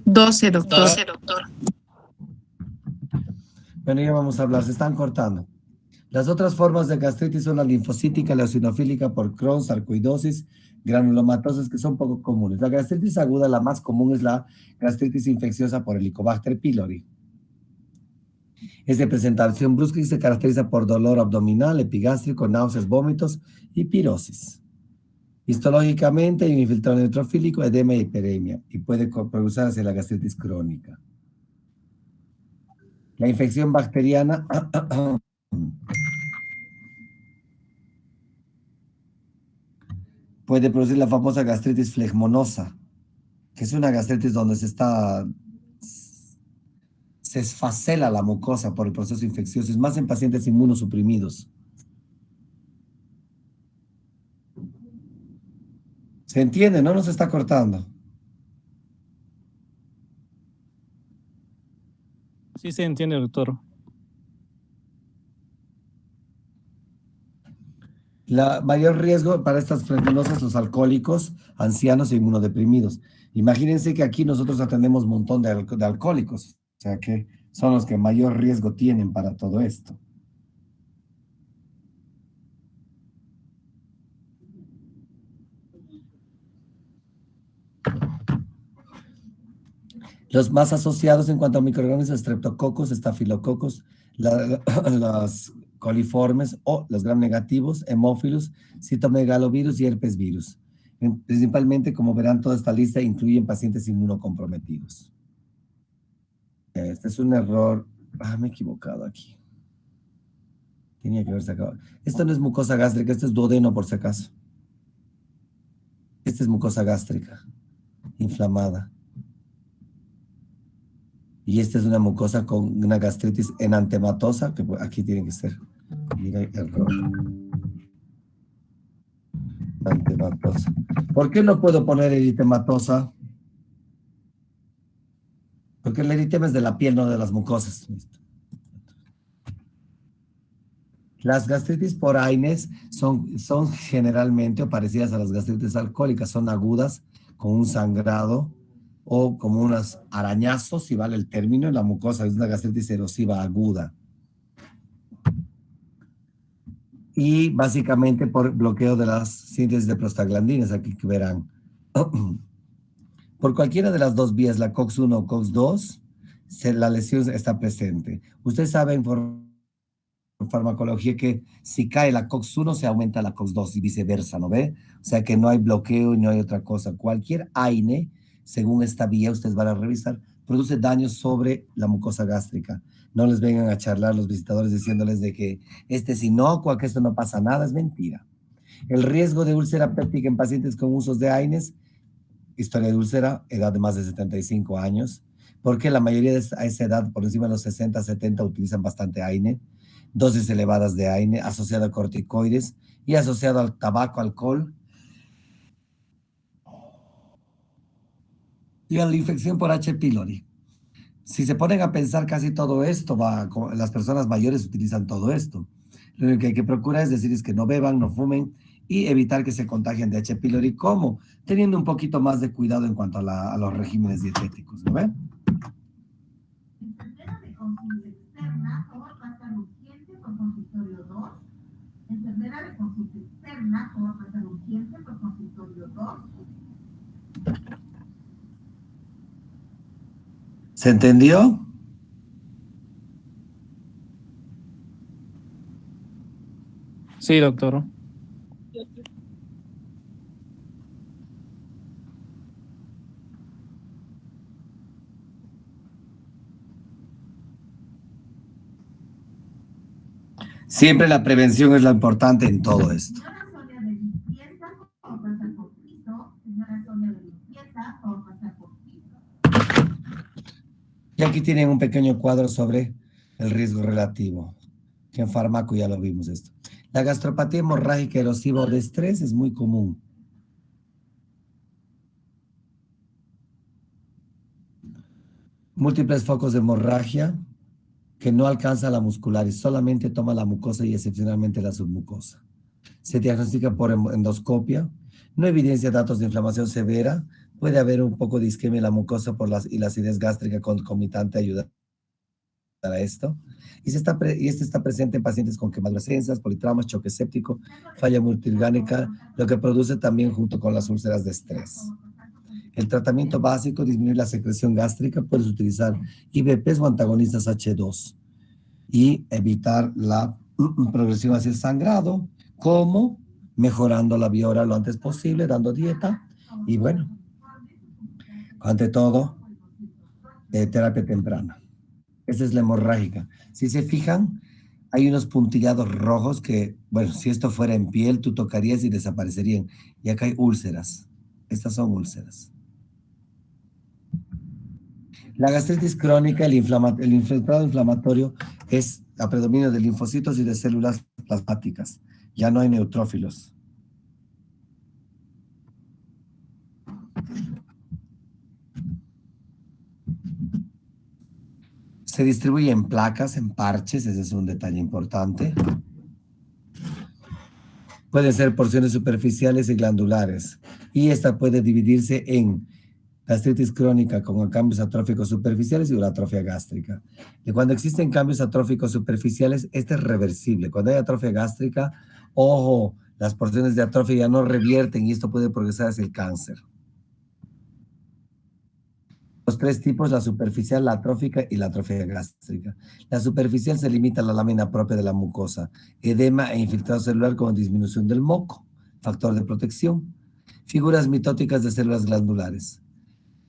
12, doctor. 12, doctor. Bueno, ya vamos a hablar, se están cortando. Las otras formas de gastritis son la linfocítica, la eosinofílica por Crohn, sarcoidosis, granulomatosis, que son poco comunes. La gastritis aguda, la más común, es la gastritis infecciosa por Helicobacter pylori. Es de presentación brusca y se caracteriza por dolor abdominal, epigástrico, náuseas, vómitos y pirosis. Histológicamente hay un infiltrado neutrofílico, edema y hiperemia, y puede producirse la gastritis crónica. La infección bacteriana puede producir la famosa gastritis flegmonosa, que es una gastritis donde se esfacela la mucosa por el proceso infeccioso, es más en pacientes inmunosuprimidos. ¿Se entiende? No nos está cortando. Sí se entiende, doctor. La mayor riesgo para estas flegmonosas, los alcohólicos, ancianos e inmunodeprimidos. Imagínense que aquí nosotros atendemos un montón de alcohólicos, o sea que son los que mayor riesgo tienen para todo esto. Los más asociados en cuanto a microorganismos, streptococos, estafilococos, las coliformes o los gram negativos, hemófilos, citomegalovirus y herpes virus. Principalmente, como verán, toda esta lista incluye pacientes inmunocomprometidos. Este es un error. Me he equivocado aquí. Tenía que haber sacado. Esto no es mucosa gástrica, esto es duodeno por si acaso. Esta es mucosa gástrica, inflamada. Y esta es una mucosa con una gastritis enantematosa, que aquí tiene que ser. Mira, error. Enantematosa. ¿Por qué no puedo poner eritematosa? Porque el eritema es de la piel, no de las mucosas. Las gastritis por AINES son generalmente o parecidas a las gastritis alcohólicas, son agudas, con un sangrado, o como unos arañazos, si vale el término, en la mucosa, es una gastritis erosiva aguda. Y básicamente por bloqueo de las síntesis de prostaglandinas, aquí que verán. Por cualquiera de las dos vías, la COX-1 o COX-2, la lesión está presente. Usted sabe por farmacología que si cae la COX-1 se aumenta la COX-2 y viceversa, ¿no ve? O sea que no hay bloqueo y no hay otra cosa. Cualquier AINE, según esta vía, ustedes van a revisar, produce daños sobre la mucosa gástrica. No les vengan a charlar los visitadores diciéndoles de que este es inocuo, que esto no pasa nada, es mentira. El riesgo de úlcera péptica en pacientes con usos de AINES, historia de úlcera, edad de más de 75 años, porque la mayoría de esa edad, por encima de los 60, 70, utilizan bastante AINE, dosis elevadas de AINE, asociada a corticoides y asociado al tabaco, alcohol, y a la infección por H. pylori. Si se ponen a pensar, casi todo esto las personas mayores utilizan todo esto. Lo único que hay que procurar es decir es que no beban, no fumen y evitar que se contagien de H. pylori. ¿Cómo? Teniendo un poquito más de cuidado en cuanto a los regímenes dietéticos, ¿no ven? Enfermera de consulta externa, favor pasar urgente por consultorio 2. Enfermera de consulta externa, favor pasar urgente por consultorio 2. ¿Se entendió? Sí, doctor. Siempre la prevención es lo importante en todo esto. Señora Sonia de limpieza, favor pasar por piso. Señora Sonia de limpieza, favor pasar por piso. Y aquí tienen un pequeño cuadro sobre el riesgo relativo, que en fármaco ya lo vimos esto. La gastropatía hemorrágica erosiva o de estrés es muy común. Múltiples focos de hemorragia que no alcanza la muscular y solamente toma la mucosa y excepcionalmente la submucosa. Se diagnostica por endoscopia No evidencia datos de inflamación severa. Puede haber un poco de isquemia en la mucosa y la acidez gástrica concomitante ayuda a esto. Y este está presente en pacientes con quemaduras extensas, politraumas, choque séptico, falla multiorgánica, lo que produce también junto con las úlceras de estrés. El tratamiento básico, disminuir la secreción gástrica, puedes utilizar IBPs o antagonistas H2 y evitar la progresión hacia el sangrado, como mejorando la vía oral lo antes posible, dando dieta y bueno, ante todo, terapia temprana. Esa es la hemorrágica. Si se fijan, hay unos puntillados rojos que, bueno, si esto fuera en piel, tú tocarías y desaparecerían. Y acá hay úlceras. Estas son úlceras. La gastritis crónica, el infiltrado inflamatorio es a predominio de linfocitos y de células plasmáticas. Ya no hay neutrófilos. Se distribuye en placas, en parches, ese es un detalle importante. Pueden ser porciones superficiales y glandulares. Y esta puede dividirse en gastritis crónica con cambios atróficos superficiales y una atrofia gástrica. Y cuando existen cambios atróficos superficiales, este es reversible. Cuando hay atrofia gástrica, ojo, las porciones de atrofia ya no revierten y esto puede progresar hacia el cáncer. Los tres tipos, la superficial, la atrófica y la atrofia gástrica. La superficial se limita a la lámina propia de la mucosa, edema e infiltrado celular con disminución del moco, factor de protección, figuras mitóticas de células glandulares.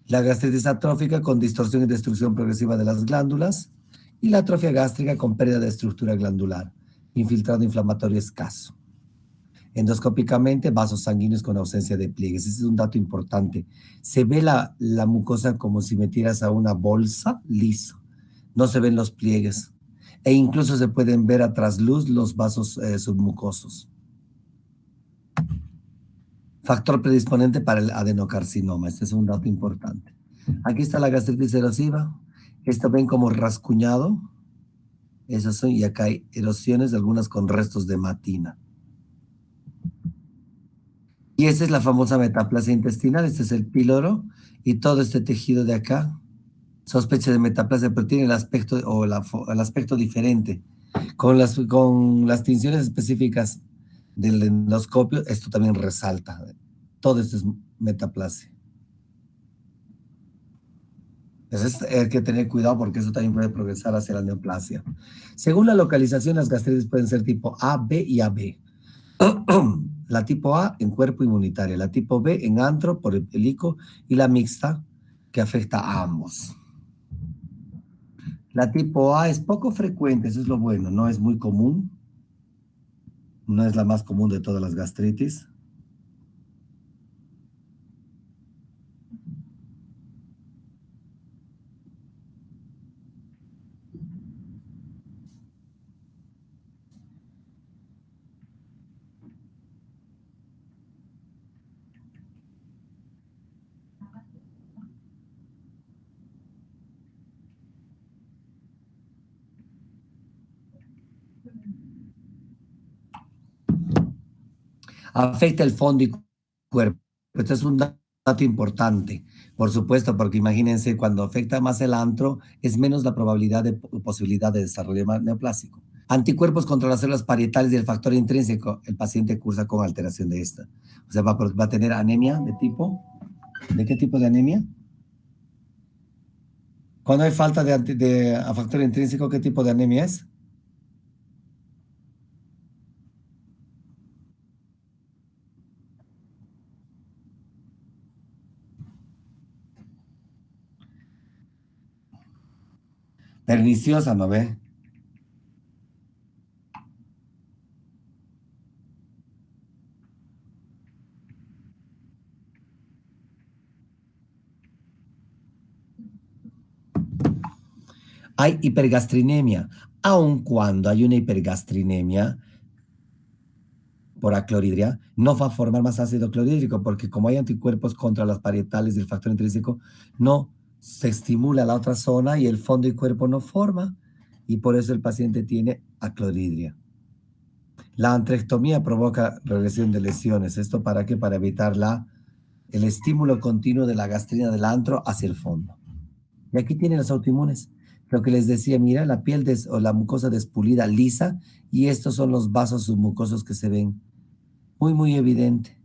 La gastritis atrófica con distorsión y destrucción progresiva de las glándulas y la atrofia gástrica con pérdida de estructura glandular, infiltrado inflamatorio escaso. Endoscópicamente, vasos sanguíneos con ausencia de pliegues. Ese es un dato importante. Se ve la mucosa como si metieras a una bolsa liso. No se ven los pliegues. E incluso se pueden ver a trasluz los vasos submucosos. Factor predisponente para el adenocarcinoma. Este es un dato importante. Aquí está la gastritis erosiva. Esto ven como rascuñado. Esas son, y acá hay erosiones, algunas con restos de matina. Y esta es la famosa metaplasia intestinal, este es el píloro, y todo este tejido de acá, sospecha de metaplasia, pero tiene el aspecto, el aspecto diferente. Con las tinciones específicas del endoscopio, esto también resalta. Todo esto es metaplasia. Entonces hay que tener cuidado porque eso también puede progresar hacia la neoplasia. Según la localización, las gastritis pueden ser tipo A, B y AB. La tipo A en cuerpo inmunitario, la tipo B en antro por el pelico y la mixta que afecta a ambos. La tipo A es poco frecuente, eso es lo bueno, no es muy común, no es la más común de todas las gastritis. Afecta el fondo y cuerpo. Esto es un dato importante, por supuesto, porque imagínense, cuando afecta más el antro, es menos la probabilidad de posibilidad de desarrollo neoplásico. Anticuerpos contra las células parietales y el factor intrínseco, el paciente cursa con alteración de esta. O sea, va a tener anemia ¿de qué tipo de anemia? Cuando hay falta de factor intrínseco, ¿qué tipo de anemia es? Perniciosa, ¿no ve? Hay hipergastrinemia, aun cuando hay una hipergastrinemia por acloridria, no va a formar más ácido clorhídrico, porque como hay anticuerpos contra las parietales y el factor intrínseco, no se estimula la otra zona y el fondo y cuerpo no forma, y por eso el paciente tiene acloridria. La antrectomía provoca regresión de lesiones. ¿Esto para qué? Para evitar el estímulo continuo de la gastrina del antro hacia el fondo. Y aquí tienen las autoinmunes. Lo que les decía, mira, la piel o la mucosa despulida, lisa, y estos son los vasos submucosos que se ven. Muy, muy evidente.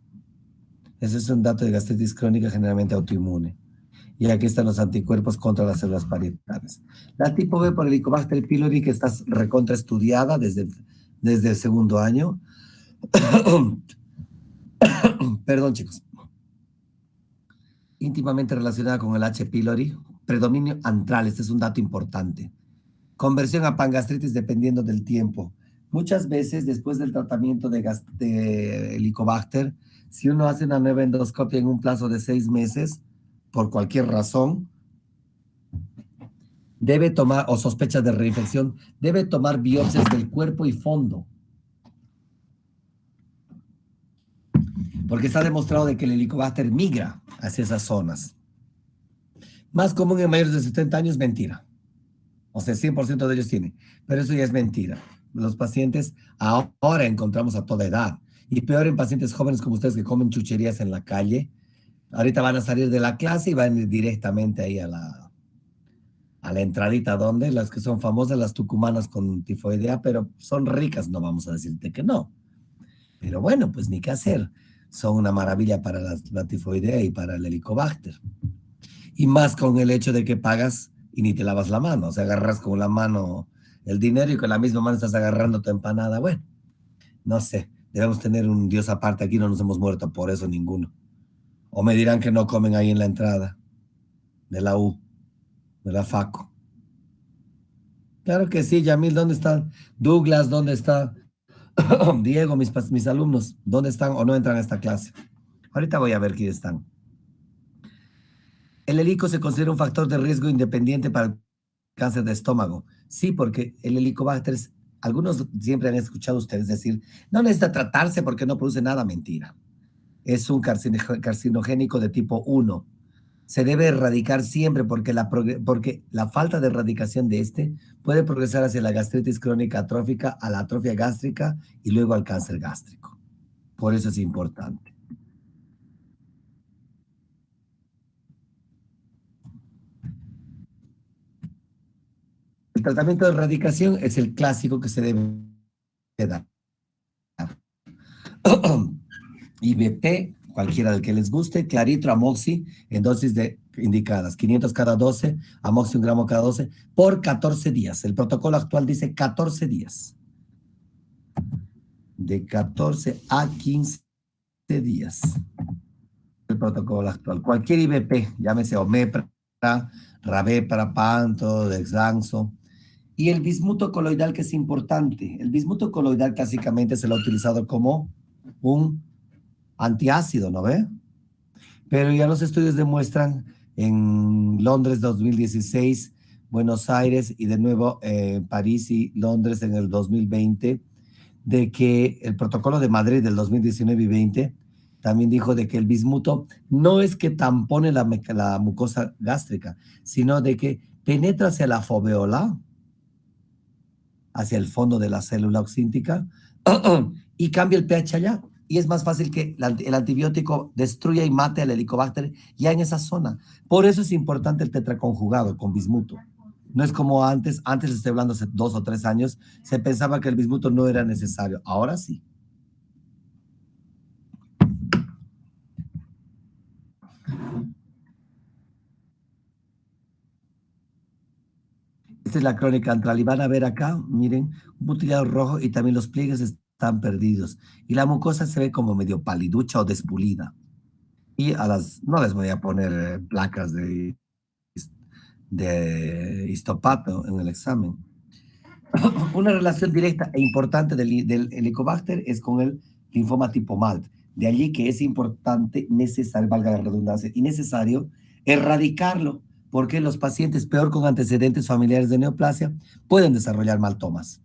Ese es un dato de gastritis crónica generalmente autoinmune. Y aquí están los anticuerpos contra las células parietales. La tipo B por Helicobacter pylori, que está recontra estudiada desde el segundo año. Perdón, chicos. Íntimamente relacionada con el H. pylori, predominio antral, este es un dato importante. Conversión a pangastritis dependiendo del tiempo. Muchas veces, después del tratamiento de Helicobacter, si uno hace una nueva endoscopia en un plazo de 6 meses, por cualquier razón, debe tomar, o sospecha de reinfección, debe tomar biopsias del cuerpo y fondo. Porque está demostrado de que el Helicobacter migra hacia esas zonas. Más común en mayores de 70 años, mentira. O sea, 100% de ellos tienen. Pero eso ya es mentira. Los pacientes ahora encontramos a toda edad. Y peor en pacientes jóvenes como ustedes que comen chucherías en la calle. Ahorita van a salir de la clase y van a ir directamente ahí a la entradita, donde las que son famosas, las tucumanas con tifoidea, pero son ricas, no vamos a decirte que no. Pero bueno, pues ni qué hacer. Son una maravilla para la tifoidea y para el Helicobacter. Y más con el hecho de que pagas y ni te lavas la mano. O sea, agarras con la mano el dinero y con la misma mano estás agarrando tu empanada. Bueno, no sé. Debemos tener un Dios aparte. Aquí no nos hemos muerto por eso ninguno. O me dirán que no comen ahí en la entrada de la U, de la FACO. Claro que sí, Yamil, ¿dónde están? Douglas, ¿dónde está? Diego, mis alumnos, ¿dónde están o no entran a esta clase? Ahorita voy a ver quiénes están. ¿El helico se considera un factor de riesgo independiente para el cáncer de estómago? Sí, porque el Helicobacter, algunos siempre han escuchado ustedes decir, no necesita tratarse porque no produce nada. Mentira. Es un carcinogénico de tipo 1. Se debe erradicar siempre porque la falta de erradicación de este puede progresar hacia la gastritis crónica atrófica, a la atrofia gástrica y luego al cáncer gástrico. Por eso es importante. El tratamiento de erradicación es el clásico que se debe dar. IBP, cualquiera del que les guste, clarito, amoxi, en dosis indicadas, 500 cada 12, amoxi 1 gramo cada 12, por 14 días. El protocolo actual dice 14 días. De 14 a 15 días. El protocolo actual. Cualquier IBP, llámese Omepra, Rabepra, Panto, Dexlanzo. Y el bismuto coloidal, que es importante. El bismuto coloidal clásicamente se lo ha utilizado como un antiácido, ¿no ve? Pero ya los estudios demuestran en Londres 2016, Buenos Aires y de nuevo París y Londres en el 2020, de que el protocolo de Madrid del 2019 y 20 también dijo de que el bismuto no es que tampone la mucosa gástrica, sino de que penetra hacia la foveola, hacia el fondo de la célula oxíntica, y cambia el pH allá. Y es más fácil que el antibiótico destruya y mate al Helicobacter ya en esa zona. Por eso es importante el tetraconjugado con bismuto. No es como antes estoy hablando hace 2 o 3 años, se pensaba que el bismuto no era necesario. Ahora sí. Esta es la crónica antral y van a ver acá, miren, un butilado rojo y también los pliegues están perdidos. Y la mucosa se ve como medio paliducha o despulida. Y no les voy a poner placas de histopato en el examen. Una relación directa e importante del Helicobacter es con el linfoma tipo MALT. De allí que es importante, necesario, valga la redundancia, y necesario erradicarlo, porque los pacientes peor con antecedentes familiares de neoplasia pueden desarrollar maltomas.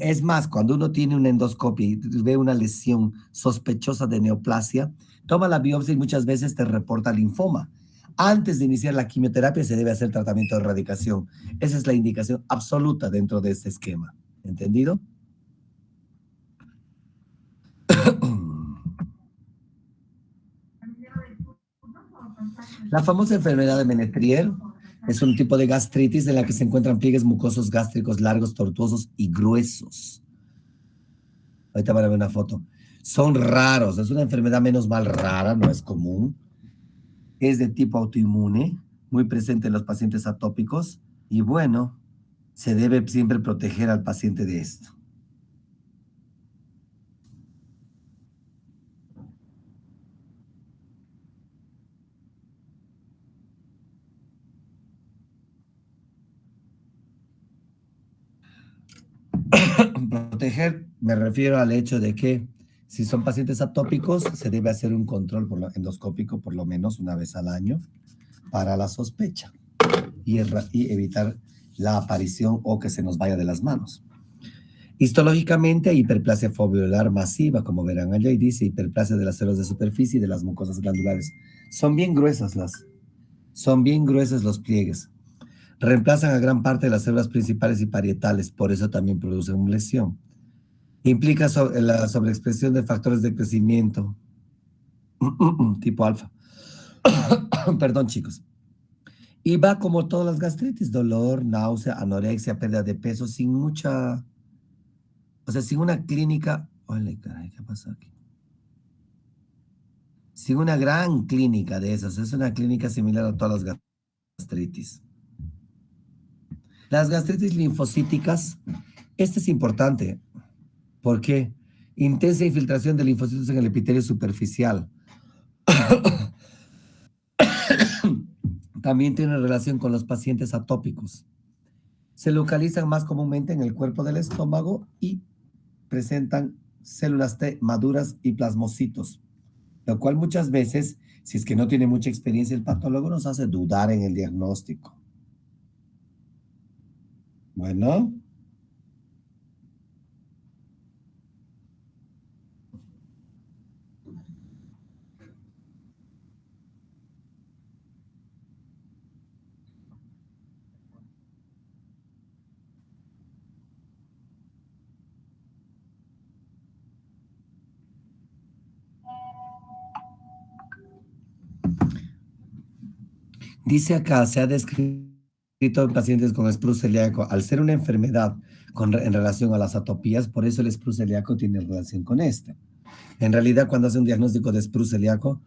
Es más, cuando uno tiene una endoscopia y ve una lesión sospechosa de neoplasia, toma la biopsia y muchas veces te reporta linfoma. Antes de iniciar la quimioterapia se debe hacer tratamiento de erradicación. Esa es la indicación absoluta dentro de este esquema. ¿Entendido? La famosa enfermedad de Menetrier es un tipo de gastritis en la que se encuentran pliegues mucosos gástricos largos, tortuosos y gruesos. Ahorita van a ver una foto. Son raros, es una enfermedad menos mal rara, no es común. Es de tipo autoinmune, muy presente en los pacientes atópicos y bueno, se debe siempre proteger al paciente de esto. Proteger, me refiero al hecho de que si son pacientes atópicos, se debe hacer un control endoscópico por lo menos una vez al año para la sospecha y evitar la aparición o que se nos vaya de las manos. Histológicamente, hiperplasia foveolar masiva, como verán allá, y dice hiperplasia de las células de superficie y de las mucosas glandulares. Son bien gruesos los pliegues. Reemplazan a gran parte de las células principales y parietales, por eso también producen lesión. Implica la sobreexpresión de factores de crecimiento tipo alfa. Perdón, chicos. Y va como todas las gastritis, dolor, náusea, anorexia, pérdida de peso, sin mucha, o sea, sin una clínica. Ole, caray, ¿qué pasó aquí? Sin una gran clínica de esas. Es una clínica similar a todas las gastritis. Las gastritis linfocíticas, este es importante. ¿Por qué? Intensa infiltración de linfocitos en el epitelio superficial. También tiene relación con los pacientes atópicos. Se localizan más comúnmente en el cuerpo del estómago y presentan células T maduras y plasmocitos, lo cual muchas veces, si es que no tiene mucha experiencia el patólogo, nos hace dudar en el diagnóstico. Bueno. Dice acá, se ha descrito en pacientes con sprue celíaco, al ser una enfermedad en relación a las atopías, por eso el sprue celíaco tiene relación con este. En realidad, cuando hace un diagnóstico de sprue celíaco,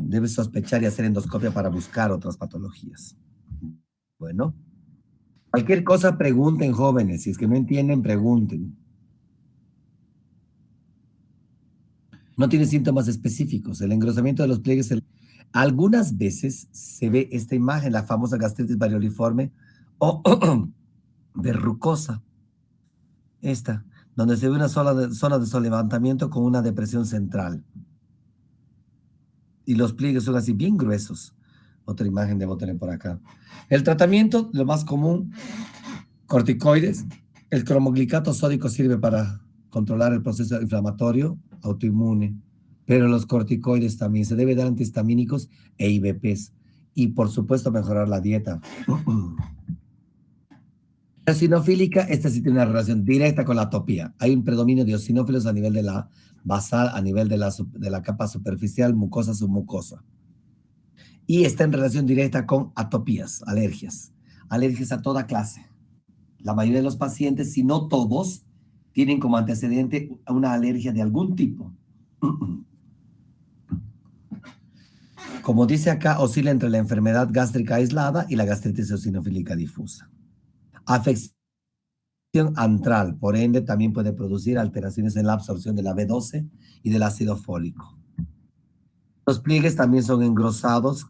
debe sospechar y hacer endoscopia para buscar otras patologías. Bueno, cualquier cosa pregunten, jóvenes. Si es que no entienden, pregunten. No tiene síntomas específicos. El engrosamiento de los pliegues. Algunas veces se ve esta imagen, la famosa gastritis varioliforme o verrucosa. Esta, donde se ve una zona de solevantamiento con una depresión central. Y los pliegues son así bien gruesos. Otra imagen debo tener por acá. El tratamiento, lo más común, corticoides. El cromoglicato sódico sirve para controlar el proceso inflamatorio autoinmune, pero los corticoides también se debe dar antihistamínicos e IVPs. Y por supuesto mejorar la dieta. La eosinofílica, esta sí tiene una relación directa con la atopía. Hay un predominio de eosinófilos a nivel de la basal, a nivel de la capa superficial, mucosa, submucosa. Y está en relación directa con atopías, alergias. Alergias a toda clase. La mayoría de los pacientes, si no todos, tienen como antecedente una alergia de algún tipo. Como dice acá, oscila entre la enfermedad gástrica aislada y la gastritis eosinofílica difusa. Afección antral, por ende, también puede producir alteraciones en la absorción de la B12 y del ácido fólico. Los pliegues también son engrosados,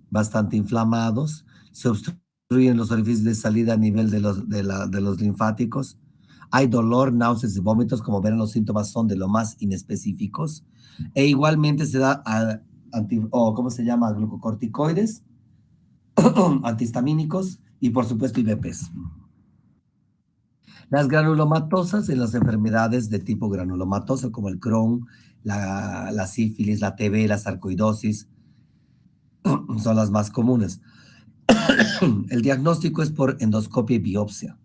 bastante inflamados, se obstruyen los orificios de salida a nivel de los linfáticos. Hay dolor, náuseas y vómitos, como verán, los síntomas son de lo más inespecíficos. E igualmente se da ¿cómo se llama? Glucocorticoides, antihistamínicos y por supuesto IVPs. Las granulomatosas en las enfermedades de tipo granulomatoso como el Crohn, la sífilis, la TB, la sarcoidosis, son las más comunes. El diagnóstico es por endoscopia y biopsia.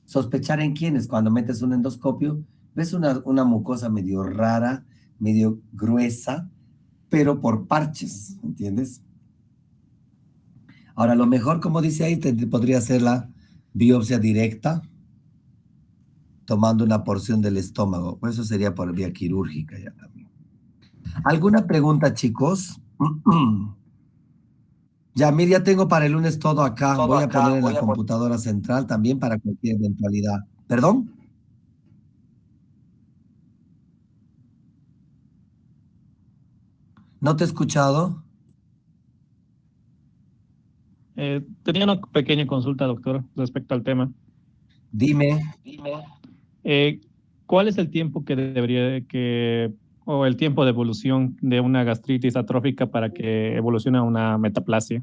Sospechar en quiénes, cuando metes un endoscopio, ves una mucosa medio rara, medio gruesa, pero por parches, ¿entiendes? Ahora, lo mejor, como dice ahí, podría ser la biopsia directa, tomando una porción del estómago. Pues eso sería por vía quirúrgica ya también. ¿Alguna pregunta, chicos? Ya, mira, ya tengo para el lunes todo acá. Voy a poner en la computadora central también para cualquier eventualidad. ¿Perdón? ¿No te he escuchado? Tenía una pequeña consulta, doctor, respecto al tema. Dime. Eh, ¿Cuál es el tiempo o el tiempo de evolución de una gastritis atrófica para que evolucione a una metaplasia?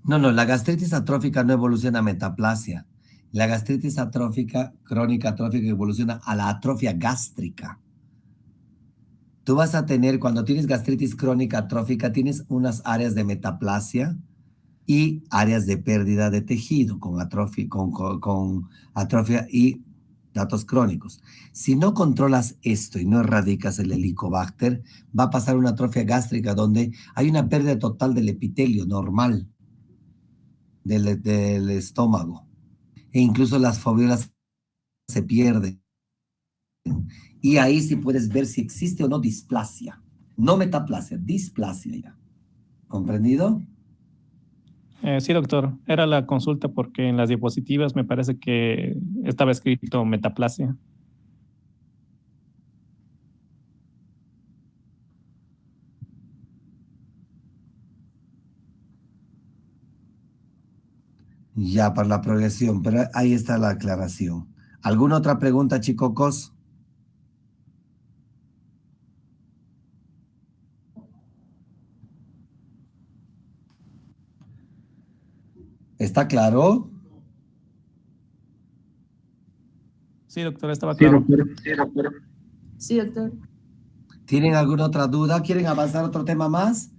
No, la gastritis atrófica no evoluciona a metaplasia. La gastritis atrófica, crónica atrófica, evoluciona a la atrofia gástrica. Tú vas a tener, cuando tienes gastritis crónica atrófica, tienes unas áreas de metaplasia y áreas de pérdida de tejido con atrofia y datos crónicos. Si no controlas esto y no erradicas el helicobacter, va a pasar una atrofia gástrica donde hay una pérdida total del epitelio normal del estómago. E incluso las fobiolas se pierden. Y ahí sí puedes ver si existe o no displasia. No metaplasia, displasia ya. ¿Comprendido? Sí, doctor. Era la consulta porque en las diapositivas me parece que estaba escrito metaplasia. Ya, para la progresión, pero ahí está la aclaración. ¿Alguna otra pregunta, chicocos? ¿Está claro? Sí, doctor, estaba claro. Sí, doctor. ¿Tienen alguna otra duda? ¿Quieren avanzar otro tema más?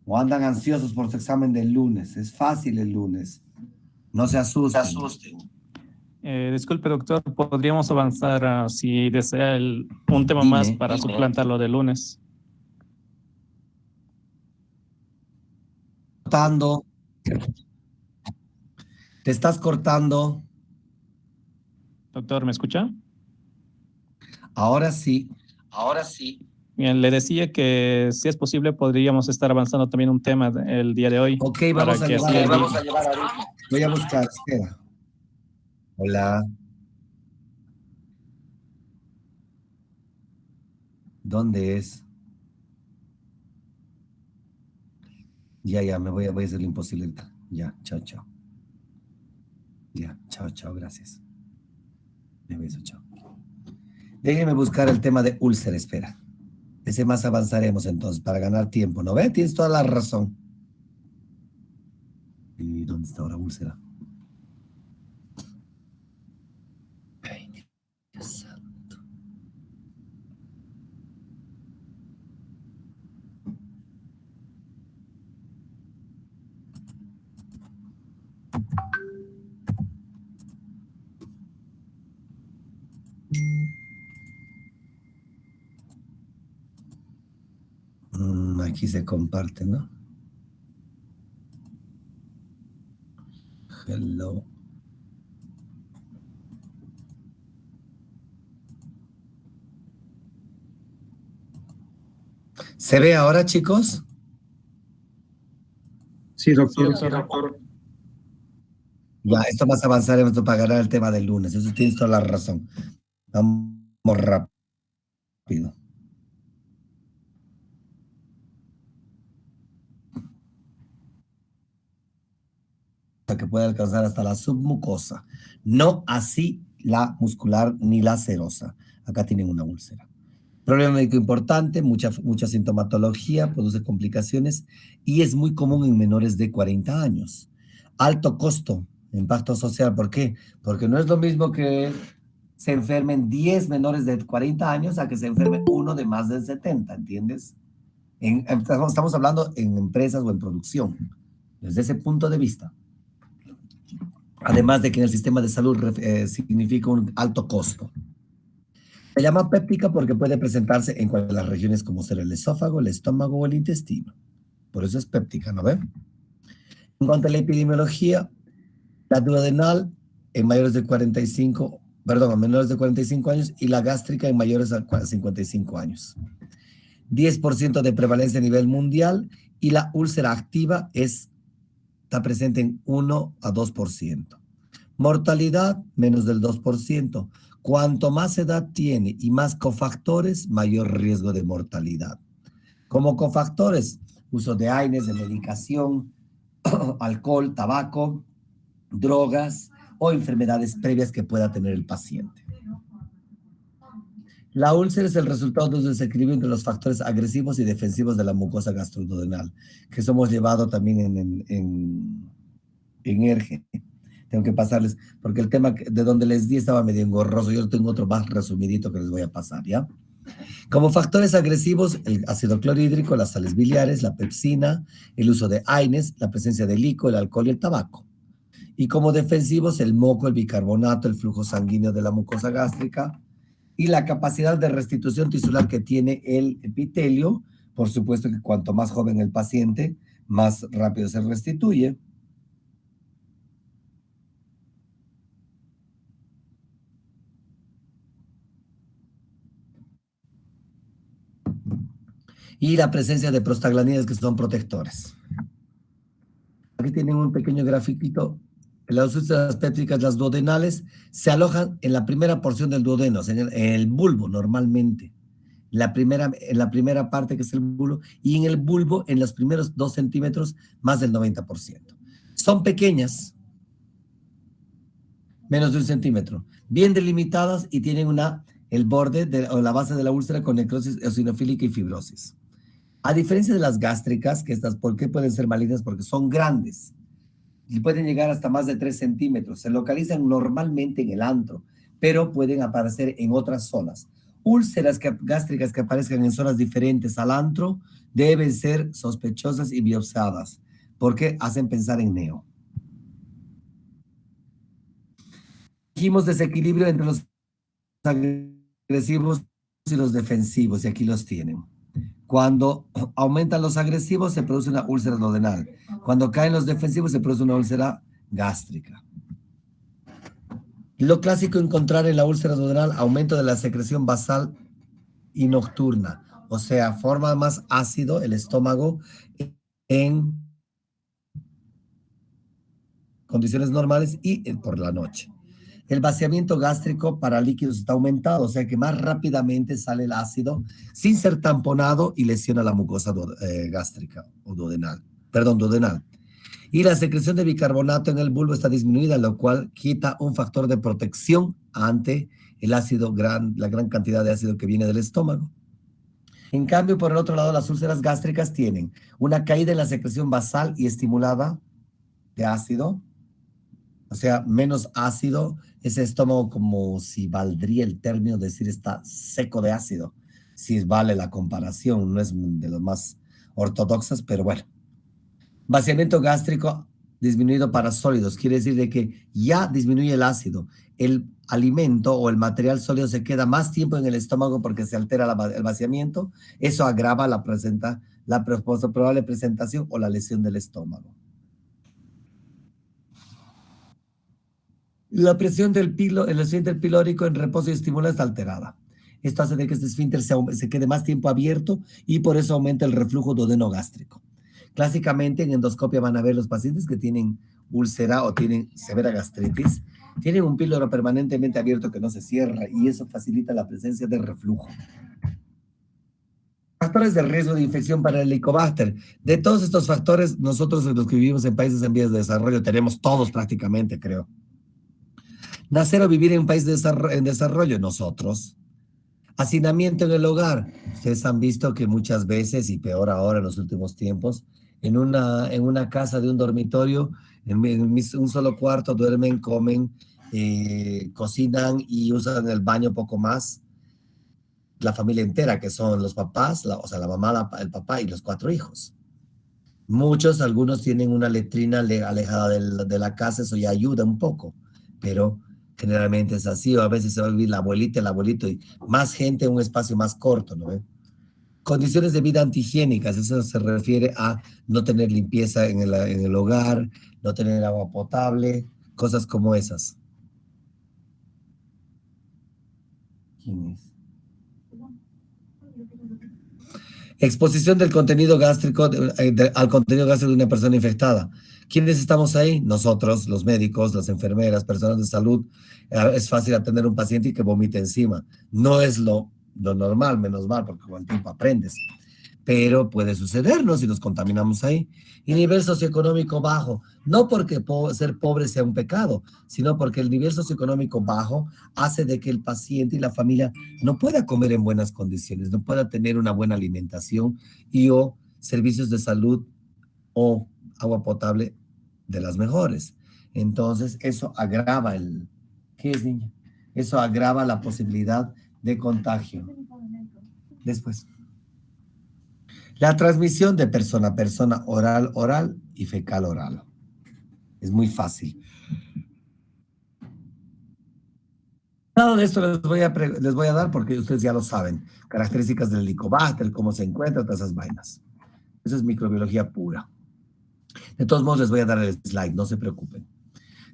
¿O andan ansiosos por su examen del lunes? Es fácil el lunes. No se asusten. Disculpe, doctor, ¿podríamos avanzar si desea un tema Dime. más para suplantarlo de lunes? Cortando. Te estás cortando. Doctor, ¿me escucha? Ahora sí. Bien, le decía que si es posible podríamos estar avanzando también un tema el día de hoy. Ok, para vamos a que llevar. así ahorita. Voy a buscar, espera. Hola. ¿Dónde es? Ya, voy a hacer lo imposible. Ya, chao. Ya, chao, gracias. Me beso, chao. Déjenme buscar el tema de úlcera, espera. Ese más avanzaremos entonces para ganar tiempo, ¿no ve? Tienes toda la razón. ¿Y dónde está ahora úlcera? Ay, Dios santo. Aquí se comparte, ¿no? Hello. ¿Se ve ahora, chicos? Sí, doctor. Ya, esto más avanzaremos para ganar el tema del lunes. Eso tienes toda la razón. Vamos rápido. Que puede alcanzar hasta la submucosa. No así la muscular ni la serosa. Acá tienen una úlcera. Problema médico importante, mucha sintomatología, produce complicaciones y es muy común en menores de 40 años. Alto costo, impacto social. ¿Por qué? Porque no es lo mismo que se enfermen 10 menores de 40 años a que se enferme uno de más de 70, ¿entiendes? Estamos hablando en empresas o en producción, desde ese punto de vista. además de que en el sistema de salud significa un alto costo. Se llama péptica porque puede presentarse en cualquiera de las regiones como ser el esófago, el estómago o el intestino. Por eso es péptica, ¿no ven? En cuanto a la epidemiología, la duodenal en mayores de 45, perdón, a menores de 45 años y la gástrica en mayores a 55 años. 10% de prevalencia a nivel mundial y la úlcera activa está presente en 1 a 2%. Mortalidad, menos del 2%. Cuanto más edad tiene y más cofactores, mayor riesgo de mortalidad. Como cofactores, uso de AINES, de medicación, alcohol, tabaco, drogas o enfermedades previas que pueda tener el paciente. La úlcera es el resultado de un desequilibrio entre los factores agresivos y defensivos de la mucosa gastroduodenal, que eso hemos llevado también en ERGE. Tengo que pasarles, porque el tema de donde les di estaba medio engorroso. Yo tengo otro más resumidito que les voy a pasar, ¿ya? Como factores agresivos, el ácido clorhídrico, las sales biliares, la pepsina, el uso de AINES, la presencia de licor, el alcohol y el tabaco. Y como defensivos, el moco, el bicarbonato, el flujo sanguíneo de la mucosa gástrica y la capacidad de restitución tisular que tiene el epitelio. Por supuesto que cuanto más joven el paciente, más rápido se restituye. Y la presencia de prostaglandinas que son protectores. Aquí tienen un pequeño grafiquito. Las úlceras pépticas, las duodenales, se alojan en la primera porción del duodeno, en el bulbo normalmente. En la primera parte que es el bulbo, y en el bulbo, en los primeros 2 centímetros, más del 90%. Son pequeñas, menos de 1 centímetro, bien delimitadas y tienen el borde o la base de la úlcera con necrosis eosinofílica y fibrosis. A diferencia de las gástricas, que estas, ¿por qué pueden ser malignas? Porque son grandes y pueden llegar hasta más de 3 centímetros. Se localizan normalmente en el antro, pero pueden aparecer en otras zonas. Úlceras gástricas que aparezcan en zonas diferentes al antro deben ser sospechosas y biopsiadas, porque hacen pensar en neo. Dijimos desequilibrio entre los agresivos y los defensivos, y aquí los tienen. Cuando aumentan los agresivos, se produce una úlcera duodenal. Cuando caen los defensivos, se produce una úlcera gástrica. Lo clásico encontrar en la úlcera duodenal, aumento de la secreción basal y nocturna. O sea, forma más ácido el estómago en condiciones normales y por la noche. El vaciamiento gástrico para líquidos está aumentado, o sea que más rápidamente sale el ácido sin ser tamponado y lesiona la mucosa gástrica o duodenal. Y la secreción de bicarbonato en el bulbo está disminuida, lo cual quita un factor de protección ante el ácido, la gran cantidad de ácido que viene del estómago. En cambio, por el otro lado, las úlceras gástricas tienen una caída en la secreción basal y estimulada de ácido, o sea, menos ácido. Ese estómago, como si valdría el término decir está seco de ácido, si vale la comparación, no es de los más ortodoxas, pero bueno. Vaciamiento gástrico disminuido para sólidos, quiere decir de que ya disminuye el ácido. El alimento o el material sólido se queda más tiempo en el estómago porque se altera el vaciamiento. Eso agrava la probable presentación o la lesión del estómago. La presión del el esfínter pilórico en reposo y estímulo está alterada. Esto hace de que este esfínter se quede más tiempo abierto y por eso aumenta el reflujo duodenogástrico. Clásicamente en endoscopia van a ver los pacientes que tienen úlcera o tienen severa gastritis, tienen un píloro permanentemente abierto que no se cierra y eso facilita la presencia de reflujo. Factores de riesgo de infección para el Helicobacter. De todos estos factores, nosotros los que vivimos en países en vías de desarrollo tenemos todos prácticamente, creo. Nacer o vivir en un país en desarrollo, nosotros. Hacinamiento en el hogar. Ustedes han visto que muchas veces, y peor ahora en los últimos tiempos, en una casa de un dormitorio, en un solo cuarto, duermen, comen, cocinan y usan el baño poco más. La familia entera, que son los papás, o sea, la mamá, el papá y los 4 hijos. Algunos tienen una letrina alejada de la casa, eso ya ayuda un poco, pero generalmente es así, o a veces se va a vivir la abuelita, el abuelito, y más gente en un espacio más corto, ¿no ve? Condiciones de vida antihigiénicas, eso se refiere a no tener limpieza en el hogar, no tener agua potable, cosas como esas. ¿Quién es? Exposición del contenido gástrico al contenido gástrico de una persona infectada. ¿Quiénes estamos ahí? Nosotros, los médicos, las enfermeras, personas de salud. Es fácil atender a un paciente y que vomite encima. No es lo normal, menos mal, porque con el tiempo aprendes. Pero puede sucedernos si nos contaminamos ahí. Y nivel socioeconómico bajo, no porque ser pobre sea un pecado, sino porque el nivel socioeconómico bajo hace de que el paciente y la familia no pueda comer en buenas condiciones, no pueda tener una buena alimentación y o servicios de salud o agua potable de las mejores. Entonces, eso agrava ¿Qué es, niña? Eso agrava la posibilidad de contagio. Después. La transmisión de persona a persona, oral y fecal oral. Es muy fácil. Nada de esto les voy a dar porque ustedes ya lo saben. Características del Helicobacter, cómo se encuentra, todas esas vainas. Eso es microbiología pura. De todos modos, les voy a dar el slide, no se preocupen.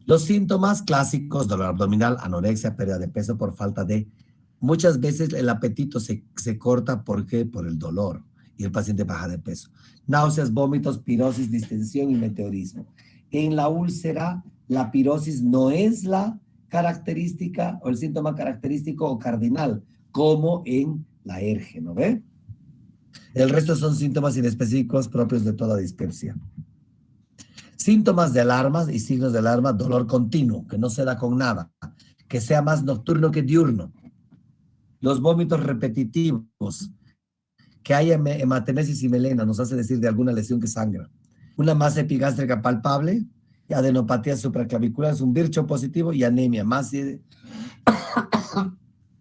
Los síntomas clásicos: dolor abdominal, anorexia, pérdida de peso por falta de... Muchas veces el apetito se corta porque por el dolor y el paciente baja de peso. Náuseas, vómitos, pirosis, distensión y meteorismo. En la úlcera, la pirosis no es la característica o el síntoma característico o cardinal, como en la ERGE, ¿no ve? El resto son síntomas inespecíficos propios de toda dispepsia. Síntomas de alarma y signos de alarma: dolor continuo, que no se da con nada, que sea más nocturno que diurno. Los vómitos repetitivos, que haya hematemesis y melena, nos hace decir de alguna lesión que sangra. Una masa epigástrica palpable, adenopatía supraclavicular, es un bircho positivo, y anemia,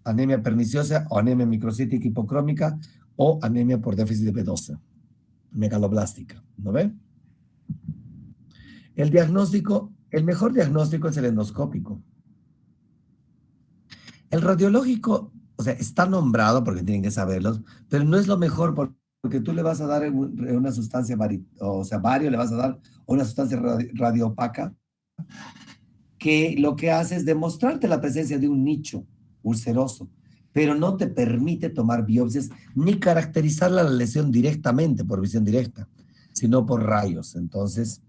anemia perniciosa o anemia microcítica hipocrómica o anemia por déficit de B12, megaloblástica, ¿no ve? El diagnóstico, el mejor diagnóstico es el endoscópico. El radiológico, o sea, está nombrado porque tienen que saberlo, pero no es lo mejor porque tú le vas a dar una sustancia, bario le vas a dar una sustancia radioopaca que lo que hace es demostrarte la presencia de un nicho ulceroso, pero no te permite tomar biopsias ni caracterizar la lesión directamente por visión directa, sino por rayos. Entonces,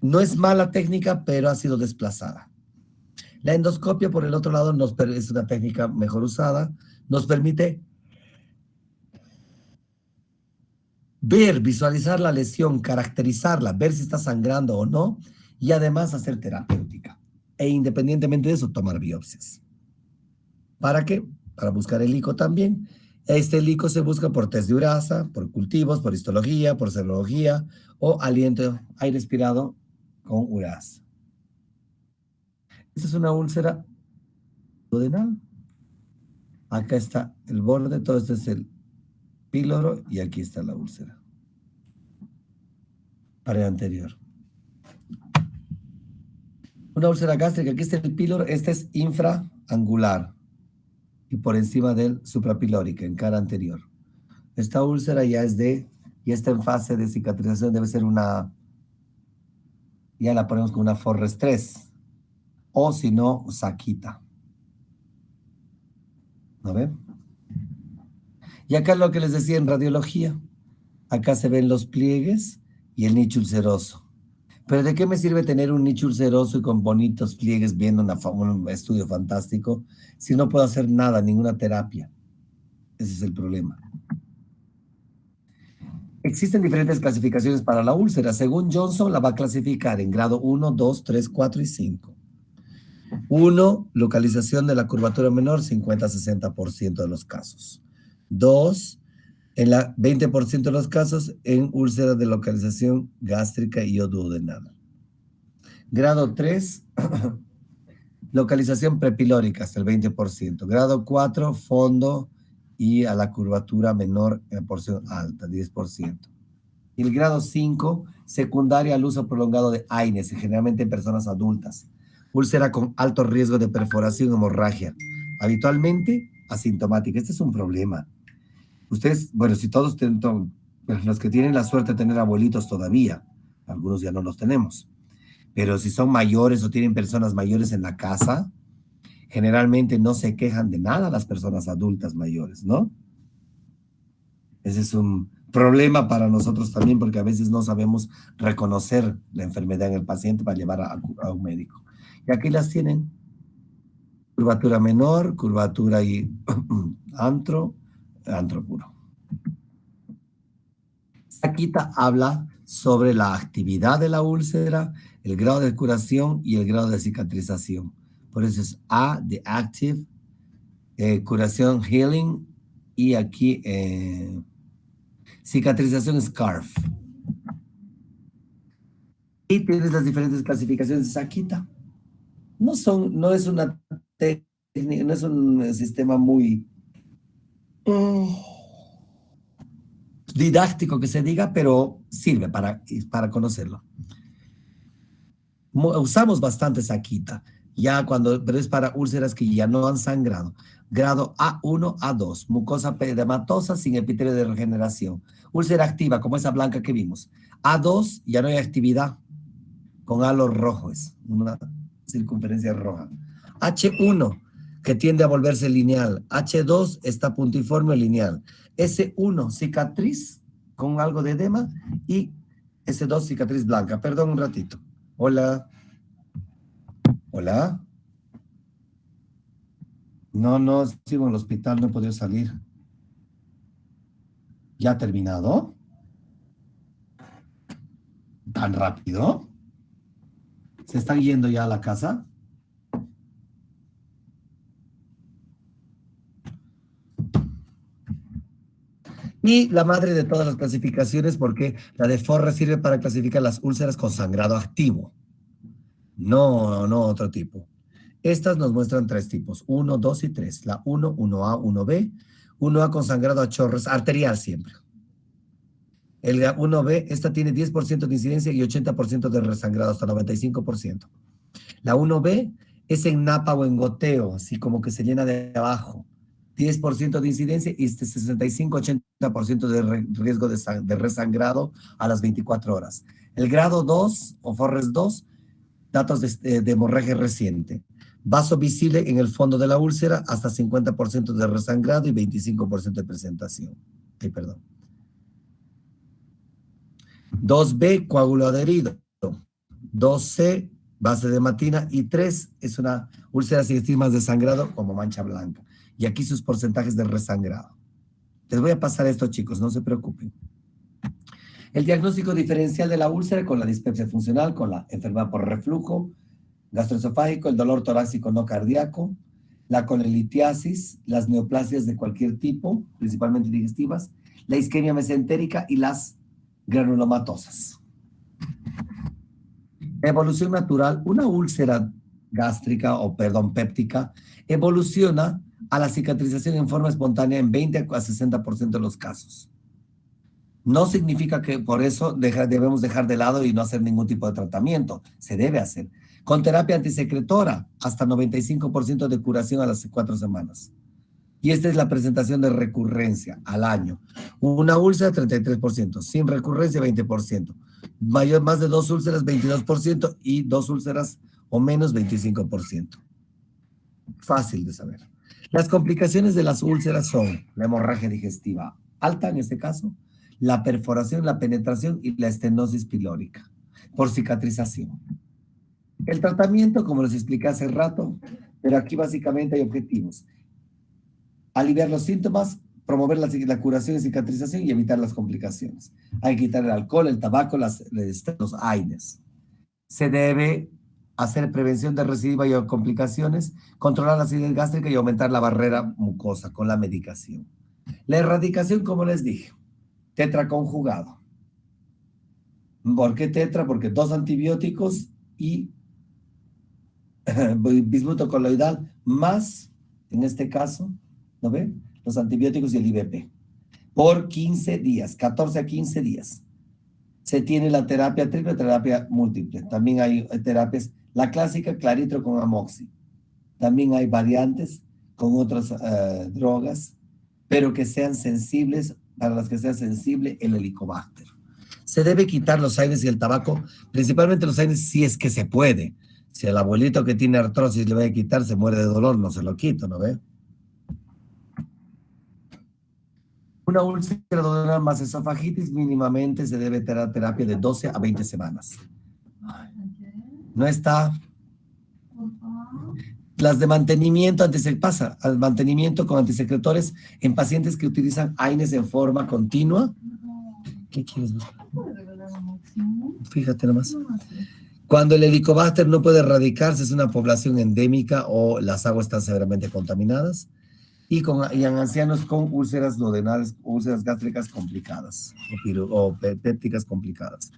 no es mala técnica, pero ha sido desplazada. La endoscopia, por el otro lado, es una técnica mejor usada, nos permite ver, visualizar la lesión, caracterizarla, ver si está sangrando o no, y además hacer terapéutica. E independientemente de eso, tomar biopsias. ¿Para qué? Para buscar el ICO también. Este ICO se busca por test de urasa, por cultivos, por histología, por serología o aliento, aire expirado con urasa. Esta es una úlcera duodenal. Acá está el borde, todo este es el píloro y aquí está la úlcera. Pared anterior. Una úlcera gástrica, aquí está el píloro, este es infraangular y por encima del suprapilórica, en cara anterior. Esta úlcera ya está en fase de cicatrización, debe ser ya la ponemos con una Forres 3, o si no, saquita. ¿No ven? Y acá es lo que les decía en radiología. Acá se ven los pliegues y el nicho ulceroso. Pero ¿de qué me sirve tener un nicho ulceroso y con bonitos pliegues viendo un estudio fantástico si no puedo hacer nada, ninguna terapia? Ese es el problema. Existen diferentes clasificaciones para la úlcera. Según Johnson, la va a clasificar en grado 1, 2, 3, 4 y 5. 1, localización de la curvatura menor, 50-60% de los casos. 2, en la 20% de los casos, en úlcera de localización gástrica y o duodenal. Grado 3, localización prepilórica, hasta el 20%. Grado 4, fondo y a la curvatura menor en porción alta, 10%. Y el grado 5, secundaria al uso prolongado de AINES, generalmente en personas adultas. Úlcera con alto riesgo de perforación o hemorragia. Habitualmente asintomática. Este es un problema. Ustedes, bueno, si todos los que tienen la suerte de tener abuelitos todavía, algunos ya no los tenemos, pero si son mayores o tienen personas mayores en la casa, generalmente no se quejan de nada las personas adultas mayores, ¿no? Ese es un problema para nosotros también porque a veces no sabemos reconocer la enfermedad en el paciente para llevar a un médico. Y aquí las tienen. Curvatura menor, curvatura y antro puro. Akita habla sobre la actividad de la úlcera, el grado de curación y el grado de cicatrización. Por eso es A, de active, curación, healing, y aquí cicatrización, scarf. Y tienes las diferentes clasificaciones de Sakita. No es una técnica, no es un sistema muy didáctico que se diga, pero sirve para conocerlo. Usamos bastante Sakita, pero es para úlceras que ya no han sangrado. Grado A1, A2, mucosa edematosa sin epitelio de regeneración. Úlcera activa, como esa blanca que vimos. A2, ya no hay actividad, con halo rojo, es una circunferencia roja. H1, que tiende a volverse lineal. H2 está puntiforme o lineal. S1, cicatriz con algo de edema. Y S2, cicatriz blanca. Perdón un ratito. Hola. Hola. No, sigo en el hospital, no he podido salir. ¿Ya ha terminado? ¿Tan rápido? ¿Se están yendo ya a la casa? Y la madre de todas las clasificaciones, porque la de Forre sirve para clasificar las úlceras con sangrado activo. No otro tipo. Estas nos muestran 3 tipos, 1, 2 y 3. La 1, 1A, 1B. 1A con sangrado a chorros, arterial siempre. El 1B, esta tiene 10% de incidencia y 80% de resangrado, hasta 95%. La 1B es en napa o en goteo, así como que se llena de abajo. 10% de incidencia y 65-80% de riesgo de resangrado a las 24 horas. El grado 2 o Forres 2, datos de hemorragia reciente. Vaso visible en el fondo de la úlcera, hasta 50% de resangrado y 25% de presentación. Ay, perdón. 2B, coágulo adherido. 2C, base de matina. Y 3 es una úlcera sin estigmas de sangrado como mancha blanca. Y aquí sus porcentajes de resangrado. Les voy a pasar esto, chicos, no se preocupen. El diagnóstico diferencial de la úlcera con la dispepsia funcional, con la enfermedad por reflujo gastroesofágico, el dolor torácico no cardíaco, la colelitiasis, las neoplasias de cualquier tipo, principalmente digestivas, la isquemia mesentérica y las granulomatosas. Evolución natural, una úlcera gástrica péptica, evoluciona a la cicatrización en forma espontánea en 20 a 60% de los casos. No significa que por eso debemos dejar de lado y no hacer ningún tipo de tratamiento. Se debe hacer. Con terapia antisecretora, hasta 95% de curación a las 4 semanas. Y esta es la presentación de recurrencia al año. Una úlcera, 33%. Sin recurrencia, 20%. Más de 2 úlceras, 22%. Y 2 úlceras o menos, 25%. Fácil de saber. Las complicaciones de las úlceras son la hemorragia digestiva alta, en este caso, la perforación, la penetración y la estenosis pilórica por cicatrización. El tratamiento, como les expliqué hace rato, pero aquí básicamente hay objetivos. Aliviar los síntomas, promover la curación y cicatrización y evitar las complicaciones. Hay que quitar el alcohol, el tabaco, los AINES. Se debe hacer prevención de recidiva y complicaciones, controlar la acidez gástrica y aumentar la barrera mucosa con la medicación. La erradicación, como les dije, tetraconjugado. ¿Por qué tetra? Porque 2 antibióticos y bismuto coloidal más, en este caso, ¿no ven? Los antibióticos y el IVP. Por 15 días, 14 a 15 días. se tiene la terapia triple, terapia múltiple. También hay terapias, la clásica claritro con amoxi. También hay variantes con otras drogas, pero que sean sensibles, para las que sea sensible el helicobacter. Se debe quitar los aires y el tabaco, principalmente los aires si es que se puede. Si el abuelito que tiene artrosis le voy a quitar, se muere de dolor, no se lo quito, ¿no ve? Una úlcera duodenal más esofagitis mínimamente se debe tener terapia de 12 a 20 semanas. No está. Las de mantenimiento, pasa al mantenimiento con antisecretores en pacientes que utilizan AINES en forma continua. ¿Qué quieres buscar? Fíjate nomás. Cuando el helicobacter no puede erradicarse, es una población endémica o las aguas están severamente contaminadas. Y en ancianos con úlceras duodenales, úlceras gástricas complicadas o pépticas complicadas.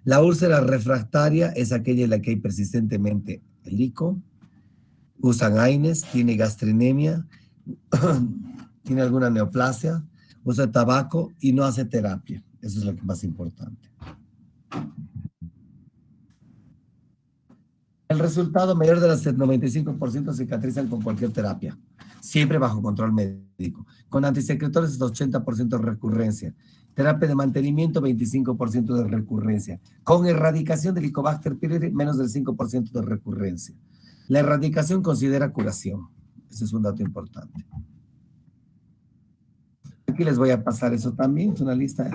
La úlcera refractaria es aquella en la que hay persistentemente helico, usan AINES, tiene gastrinemia, tiene alguna neoplasia, usa tabaco y no hace terapia. Eso es lo que más importante. El resultado mayor del 95% cicatrizan con cualquier terapia, siempre bajo control médico. Con antisecretores es 80% de recurrencia. Terapia de mantenimiento, 25% de recurrencia. Con erradicación del Helicobacter pylori, menos del 5% de recurrencia. La erradicación considera curación. Ese es un dato importante. Aquí les voy a pasar eso también, es una lista.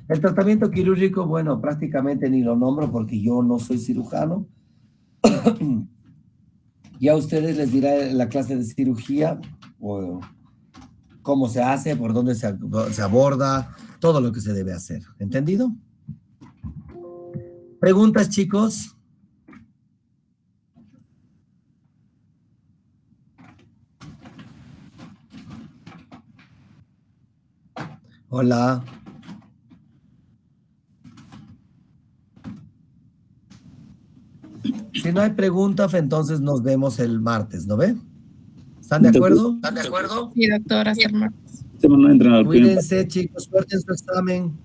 El tratamiento quirúrgico, bueno, prácticamente ni lo nombro porque yo no soy cirujano. Ya a ustedes les dirá la clase de cirugía o cómo se hace, por dónde se aborda, todo lo que se debe hacer. ¿Entendido? ¿Preguntas, chicos? Hola. Si no hay preguntas, entonces nos vemos el martes, ¿no ve? ¿Están de acuerdo? ¿Están de acuerdo? Sí, doctor, hasta el martes. No entran al Cuídense, chicos, suerte en su examen.